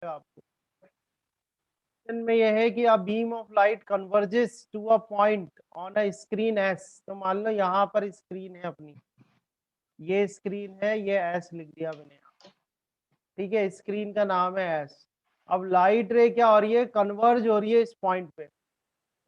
आपको में यह है कि a beam of light converges to a point on a screen S। तो मान लो यहाँ पर स्क्रीन है अपनी, ये स्क्रीन है, ये S लिख दिया मैंने यहाँ, ठीक है, स्क्रीन का नाम है S। अब लाइट रे क्या हो रही है, कन्वर्ज हो रही है इस पॉइंट पे,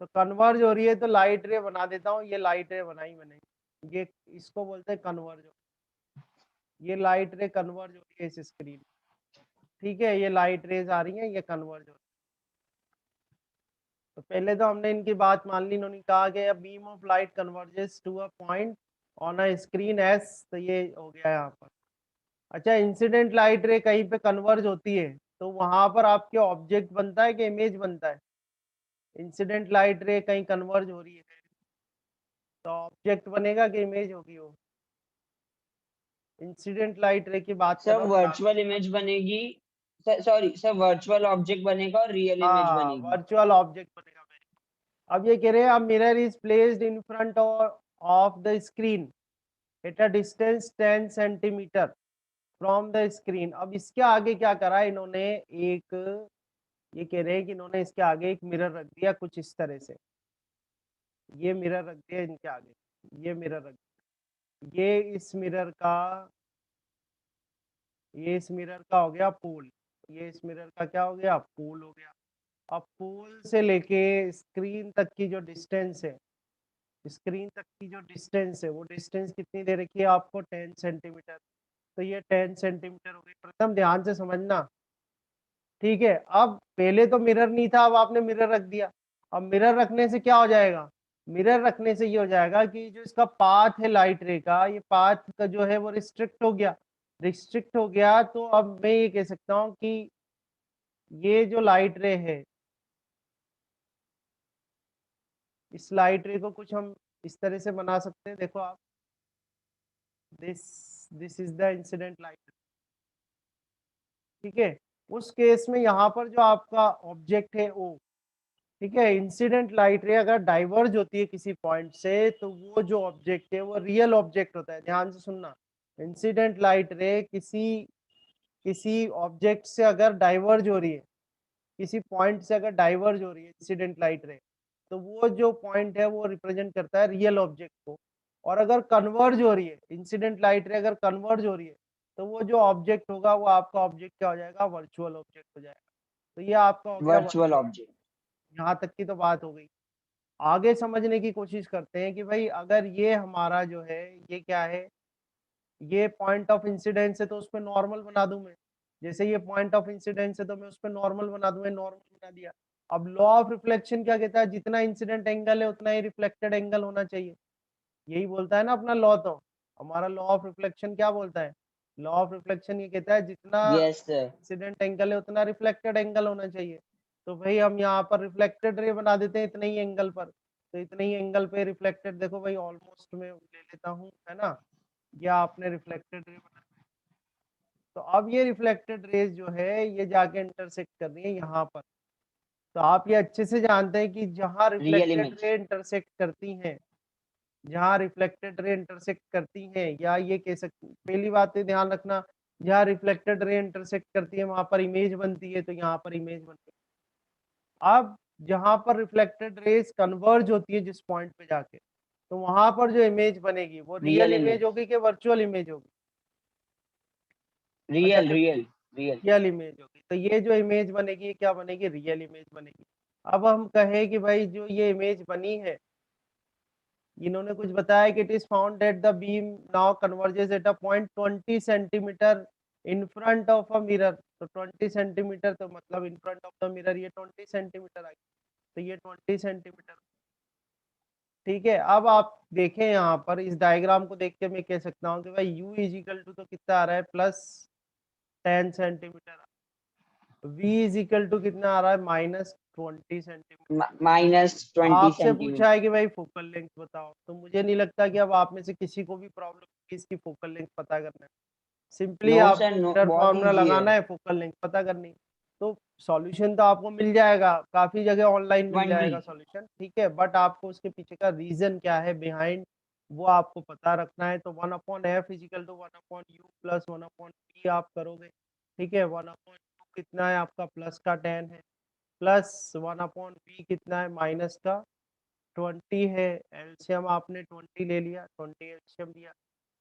तो कन्वर्ज हो रही है तो लाइट रे बना देता हूँ, ये लाइट रे बनाई मैंने, ये इसको बोलते हैं कन्वर्ज, ये लाइट रे कन्वर्ज हो रही है इस स्क्रीन, ठीक है, ये लाइट रेज आ रही है, ये कन्वर्ज हो रही है। तो पहले तो हमने इनकी बात मान ली, इन्होंने कहा कि beam of light converges to a point on a screen S, तो ये हो गया यहाँ पर। अच्छा, इंसिडेंट लाइट रे कहीं पे कन्वर्ज होती है तो वहां पर आपके ऑब्जेक्ट बनता है कि इमेज बनता है? इंसिडेंट लाइट रे कहीं कन्वर्ज हो रही है तो ऑब्जेक्ट बनेगा कि इमेज होगी वो? इंसिडेंट लाइट रे की बात कर सर रहा हूँ। वर्चुअल इमेज बनेगी, सॉरी सर वर्चुअल ऑब्जेक्ट बनेगा और रियल इमेज हाँ, बनेगी। वर्चुअल ऑब्जेक्ट बनेगा। अब ये कह रहे हैं, अब mirror is placed in front of the screen at a distance 10 centimetre from the screen. अब इसके आगे क्या करा इन्होंने, एक, ये कह रहे हैं कि इन्होंने इसके आगे एक मिरर रख दिया कुछ इस तरह से, ये मिरर रख दिया इनके आगे, ये मिरर रख दिया, ये इस मिरर का, ये इस मिरर का हो गया पोल, ये इस मिरर का क्या हो गया, पोल हो गया। अब पोल से लेके स्क्रीन तक की जो डिस्टेंस है, स्क्रीन तक की जो डिस्टेंस है, वो डिस्टेंस कितनी दे रखी है आपको, 10 सेंटीमीटर। तो ये 10 सेंटीमीटर हो गई। प्रथम ध्यान से समझना, ठीक है। अब पहले तो मिरर नहीं था, अब आपने मिरर रख दिया। अब मिरर रखने से क्या हो जाएगा, मिरर रखने से ये हो जाएगा कि जो इसका पाथ है लाइट रे का, ये पाथ का जो है वो रिस्ट्रिक्ट हो गया, रिस्ट्रिक्ट हो गया। तो अब मैं ये कह सकता हूँ कि ये जो लाइट रे है, इस लाइट रे को कुछ हम इस तरह से बना सकते हैं, देखो आप, this this is the incident light, ठीक है। उस केस में यहाँ पर जो आपका ऑब्जेक्ट है ओ, ठीक है, इंसिडेंट लाइट रे अगर डाइवर्ज होती है किसी पॉइंट से तो वो जो ऑब्जेक्ट है वो रियल ऑब्जेक्ट होता है। ध्यान से सुनना, इंसिडेंट लाइट रे किसी किसी ऑब्जेक्ट से अगर डाइवर्ज हो रही है, किसी पॉइंट से अगर डाइवर्ज हो रही है इंसिडेंट लाइट रे, तो वो जो पॉइंट है वो रिप्रेजेंट करता है रियल ऑब्जेक्ट को। और अगर कन्वर्ज हो रही है इंसिडेंट लाइट रे, अगर कन्वर्ज हो रही है, तो वो जो ऑब्जेक्ट होगा वो आपका ऑब्जेक्ट क्या हो जाएगा, वर्चुअल ऑब्जेक्ट हो जाएगा। तो ये आपका हो गया वर्चुअल वर्चुअल। ऑब्जेक्ट। यहाँ तक की तो बात हो गई। आगे समझने की कोशिश करते हैं कि भाई अगर ये हमारा जो है, ये क्या है, ये पॉइंट ऑफ इंसिडेंस है तो उस पर नॉर्मल बना दूं मैं, जैसे ये पॉइंट ऑफ इंसिडेंस है तो मैं उस पर नॉर्मल बना दूं, नॉर्मल बना दिया। अब लॉ ऑफ रिफ्लेक्शन क्या कहता है, जितना इंसिडेंट एंगल है उतना ही रिफ्लेक्टेड एंगल होना चाहिए, यही बोलता है ना अपना लॉ। तो हमारा लॉ ऑफ रिफ्लेक्शन क्या बोलता है, लॉ ऑफ रिफ्लेक्शन ये कहता है जितना यस सर। इंसिडेंट एंगल है उतना रिफ्लेक्टेड एंगल होना चाहिए। तो भाई हम यहाँ पर रिफ्लेक्टेड रे बना देते हैं इतने ही एंगल पर, तो इतने ही एंगल पे रिफ्लेक्टेड, देखो भाई ऑलमोस्ट मैं ले लेता हूँ, है ना, या आपने रिफ्लेक्टेड रे बना। तो अब ये रिफ्लेक्टेड रेज जो है ये जाके इंटरसेक्ट कर रही है यहाँ पर। तो आप ये अच्छे से जानते हैं कि जहाँ रियल रिफ्लेक्टेड इमेज। रे इंटरसेक्ट करती हैं, जहाँ रिफ्लेक्टेड रे इंटरसेक्ट करती हैं, या ये कह सकते, पहली बात है ध्यान रखना, जहाँ रिफ्लेक्टेड रे इंटरसेक्ट करती है वहां पर इमेज बनती है, तो यहाँ पर इमेज बनती है। अब जहाँ पर रिफ्लेक्टेड रेज कन्वर्ज होती है जिस पॉइंट पे जाके, तो वहां पर जो इमेज बनेगी वो रियल रियल इमेज इमेज। होगी कि वर्चुअल इमेज होगी? अच्छा, real real real. Real image होगी। तो ये जो इमेज बनेगी ये क्या बनेगी, रियल इमेज बनेगी। अब हम कहें कि भाई जो ये इमेज बनी है, इन्होंने कुछ बताया कि it is found that the beam now converges at a point 20 centimetre in front of a mirror. तो 20 सेंटीमीटर तो मतलब in front of the mirror ये 20 सेंटीमीटर आई, तो ये 20 सेंटीमीटर, ठीक है। अब आप देखें यहाँ पर इस डायग्राम को देख के मैं कह सकता हूँ कि भाई u इज इक्वल टू तो कितना आ रहा है, +10 centimetre, v is equal to कितना आ रहा है, -20 सेंटीमीटर। -20 आपसे पूछा सेंटीमीटर। है कि भाई फोकल लेंथ बताओ, तो मुझे नहीं लगता कि अब आप में से किसी को भी प्रॉब्लम होगी इसकी फोकल लेंथ पता करना है। सिंपली नो सर आपको नो, मिरर बहुत फॉर्मूला इजी है। लगाना है, फोकल लेंथ पता करनी। तो सॉल्यूशन तो आपको मिल जाएगा, काफी जगह ऑनलाइन मिल 20। जाएगा सॉल्यूशन, ठीक है, बट आपको उसके पीछे का रीजन क्या है बिहाइंड, वो आपको पता रखना है। तो 1/f is equal to 1/u plus 1/p आप करोगे, ठीक है, 1/2 कितना है आपका प्लस का 10 है, प्लस 1/v कितना है माइनस का 20 है। एलसीएम आपने 20 ले लिया, 20 एलसीएम लिया,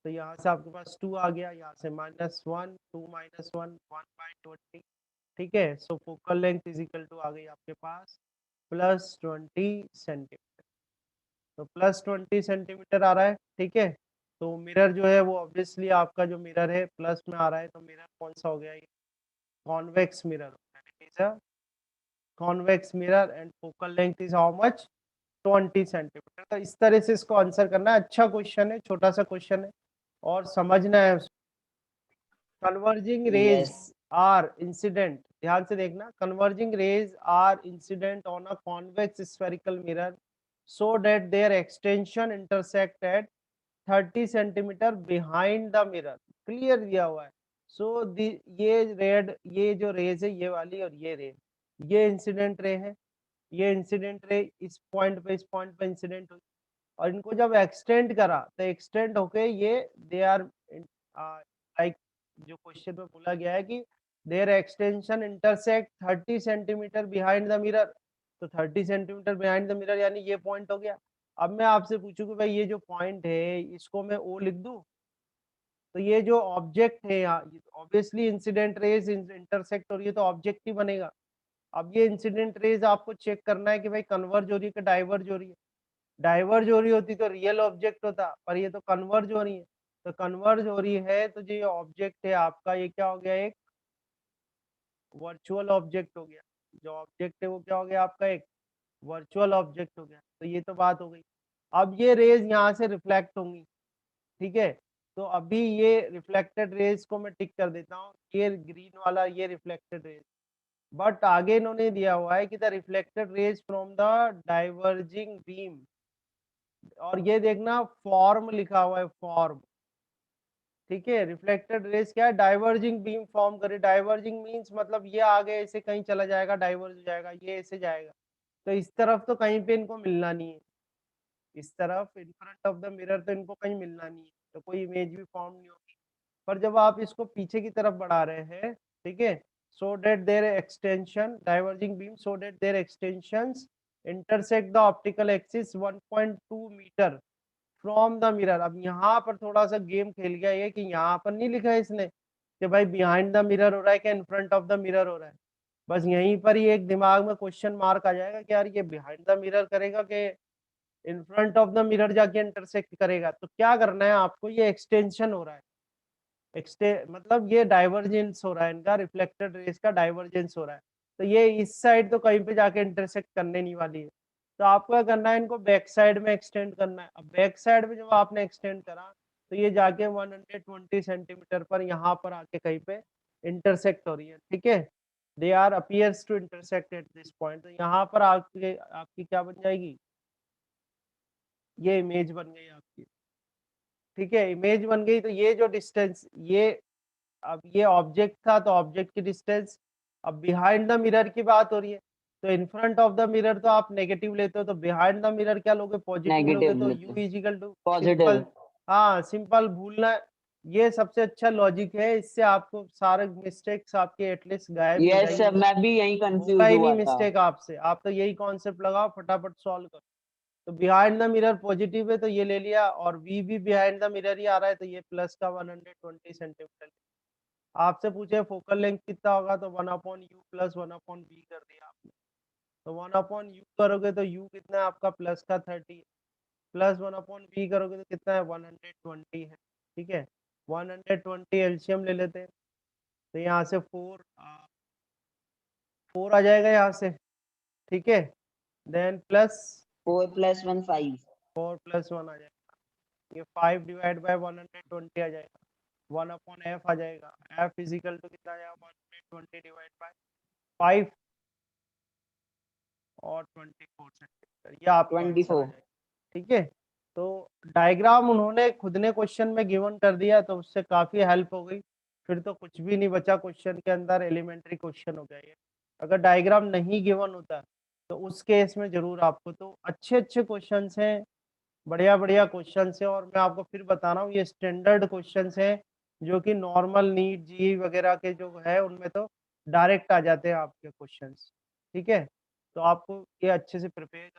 तो यहाँ से आपके पास 2 आ गया, यहाँ से -1, 2 - 1, 1/20, ठीक है। So focal length is equal to आ गई आपके पास +20 सेंटीमीटर। तो +20 सेंटीमीटर आ रहा है, ठीक है। तो मिरर जो है वो ऑब्वियसली आपका जो मिरर है प्लस में आ रहा है, तो मिरर कौन सा हो गया ये, कॉन्वेक्स मिरर होता है। It is a convex mirror and focal length is how much, 20 centimetre. तो इस तरह से इसको आंसर करना है। अच्छा क्वेश्चन है, छोटा सा क्वेश्चन है और समझना है। Converging rays Yes. Are incident, ध्यान से देखना, converging rays are incident on a convex spherical mirror so that their extension intersect at 30 centimetre behind the mirror. Clear दिया हुआ है। सो ये रेड, ये जो रेज है ये वाली और ये रे, ये इंसिडेंट रे है, ये इंसिडेंट रे इस पॉइंट पे इंसिडेंट हुई और इनको जब एक्सटेंड करा तो एक्सटेंड होके ये दे आर लाइक, जो क्वेश्चन में बोला गया है कि their extension intersect 30 centimetre behind the mirror. तो 30 सेंटीमीटर बिहाइंड द मिरर यानी ये पॉइंट हो गया। अब मैं आपसे पूछूं कि भाई ये जो पॉइंट है इसको मैं ओ लिख दूं, तो ये जो ऑब्जेक्ट है यहाँ, ऑब्वियसली इंसिडेंट रेज इंटरसेक्ट हो रही है तो ऑब्जेक्ट ही बनेगा। अब ये इंसिडेंट रेज आपको चेक करना है कि भाई कन्वर्ज हो रही है कि डाइवर्ज हो रही है। डाइवर्ज हो रही होती तो रियल ऑब्जेक्ट होता, पर ये तो कन्वर्ज हो रही है। तो कन्वर्ज हो रही है तो जो ये ऑब्जेक्ट है आपका ये क्या हो गया, एक वर्चुअल ऑब्जेक्ट हो गया। जो ऑब्जेक्ट है वो क्या हो गया आपका, एक वर्चुअल ऑब्जेक्ट हो गया। तो ये तो बात हो गई। अब ये रेज यहाँ से रिफ्लेक्ट होंगी, ठीक है। तो अभी ये रिफ्लेक्टेड रेज को मैं टिक कर देता हूँ, ये ग्रीन वाला ये रिफ्लेक्टेड रेज। बट आगे इन्होंने दिया हुआ है कि the reflected raise from the diverging beam, और ये देखना फॉर्म लिखा हुआ है, फॉर्म, ठीक है। रिफ्लेक्टेड रेज क्या है, डाइवर्जिंग बीम फॉर्म करे। डाइवर्जिंग मींस मतलब ये आगे ऐसे कहीं चला जाएगा, डाइवर्ज हो जाएगा, ये ऐसे जाएगा। तो इस तरफ तो कहीं पे इनको मिलना नहीं है, इस तरफ in front of the mirror तो इनको कहीं मिलना नहीं है, तो कोई इमेज भी फॉर्म नहीं होगी। पर जब आप इसको पीछे की तरफ बढ़ा रहे हैं, ठीक है, so that their extension diverging beam, so that their extensions intersect the optical axis 1.2 metre from the mirror. अब यहाँ पर थोड़ा सा गेम खेल गया ये कि यहाँ पर नहीं लिखा है इसने कि भाई बिहाइंड द मिरर हो रहा है कि in front of the mirror हो रहा है। बस यहीं पर ही एक दिमाग में क्वेश्चन मार्क आ जाएगा कि यार ये बिहाइंड द मिरर करेगा कि in front of the mirror जाके इंटरसेक्ट करेगा। तो क्या करना है आपको, ये एक्सटेंशन हो रहा है, मतलब ये डाइवर्जेंस हो रहा है, इनका रिफ्लेक्टेड रेज का डाइवर्जेंस हो रहा है। तो ये इस साइड तो कहीं पे जाके इंटरसेक्ट करने नहीं वाली है। तो आपको क्या करना है, इनको बैक साइड में एक्सटेंड करना है। अब बैक साइड में जब आपने एक्सटेंड करा तो ये जाके 120 सेंटीमीटर पर यहाँ पर आके कहीं पे इंटरसेक्ट हो रही है, ठीक है। They are appears to intersect at this point. तो यहाँ पर आपके आपकी क्या बन जाएगी, ये इमेज बन गई आपकी, ठीक है। इमेज बन गई तो ये जो डिस्टेंस, ये अब ये ऑब्जेक्ट था तो ऑब्जेक्ट की डिस्टेंस। अब बिहाइंड द मिरर की बात हो रही है, तो in front of the mirror तो आप नेगेटिव लेते हो, तो बिहाइंड द मिरर क्या लोगे, पॉजिटिव लोगे। Negative तो लेते u हैं. Is equal to Positive. सिंपल, हाँ सिंपल भूलना, ये सबसे अच्छा लॉजिक है। इससे आपको सारे मिस्टेक्स आपके एटलीस्ट गायब ही हो Yes sir, जाएंगे, मैं भी यही होगा कंफ्यूज ही नहीं हुआ था. मिस्टेक आपसे। आप तो यही कॉन्सेप्ट लगाओ, फटाफट सॉल्व करो। तो बिहाइंड द मिरर पॉजिटिव है तो ये ले लिया, और v भी बिहाइंड द मिरर ही आ रहा है तो ये प्लस का 120 सेंटीमीटर। आपसे पूछे फोकल लेंथ कितना होगा, तो 1/u प्लस 1/v कर दिया आपने। तो 1/u करोगे तो u कितना है आपका, प्लस का 30, प्लस 1/v करोगे तो कितना है 120 है, ठीक है। 120 एलसीएम ले लेते हैं, तो यहाँ से 4 आ जाएगा यहाँ से, ठीक है। Then plus 4 + 1 5. 4 + 1 आ जाएगा, ये 5 डिवाइड बाय 120 आ जाएगा, 1/f आ जाएगा। f इजिकल टू कितना आ जाएगा, 120 डिवाइड बाय 5 और 24 सेंटीमीटर, ये आपका आंसर आ 24. जाएगा, ठीक है। तो डायग्राम उन्होंने खुद ने क्वेश्चन में गिवन कर दिया तो उससे काफी हेल्प हो गई। फिर तो कुछ भी नहीं बचा क्वेश्चन के अंदर, एलिमेंट्री क्वेश्चन हो गया ये। अगर डायग्राम नहीं गिवन होता तो उस केस में जरूर आपको, तो अच्छे अच्छे क्वेश्चन हैं, बढ़िया बढ़िया क्वेश्चन है। और मैं आपको फिर बता रहा हूँ ये स्टैंडर्ड क्वेश्चन है, जो कि नॉर्मल नीट जी वगैरह के जो है उनमें तो डायरेक्ट आ जाते हैं आपके क्वेश्चंस, ठीक है? तो आपको ये अच्छे से प्रिपेयर